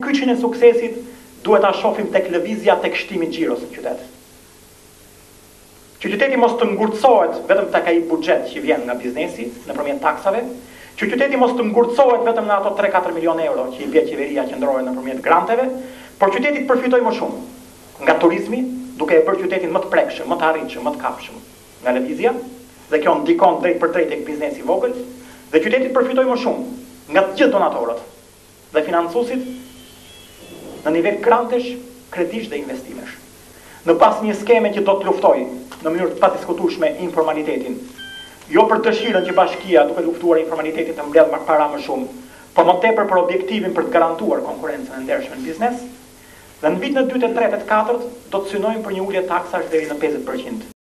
Kyçin e suksesit duhet ta shohim tek lëvizja tek shtimi i xhiros në qytet. Që qyteti mos të ngurtësohet vetëm tek ai buxhet që vjen nga biznesi nëpërmjet taksave, që qyteti mos të ngurtësohet vetëm nga ato 3-4 milionë euro që i bie qeveria qendrore nëpërmjet granteve, por qyteti të përfitojë më shumë nga turizmi, duke e bërë qytetin më të prekshëm, më të arritshëm, më të kapshëm nga lëvizja, dhe kjo ndikon drejt për drejt tek biznesi i vogël, dhe qyteti të përfitojë më shumë nga të gjithë donatorët dhe financuesit në nivel grantesh, kredish dhe investimesh. Në pas një skeme që do të luftoj në mënyrë të padiskutueshme informalitetin, jo për dëshirën që bashkia duke luftuar informalitetin të mbledh para më shumë, por më tepër për objektivin për të garantuar konkurrencën e ndershme në biznes, dhe në vitin e 2, 3 e 4 do të synojmë për një ulje taksash deri në 50%.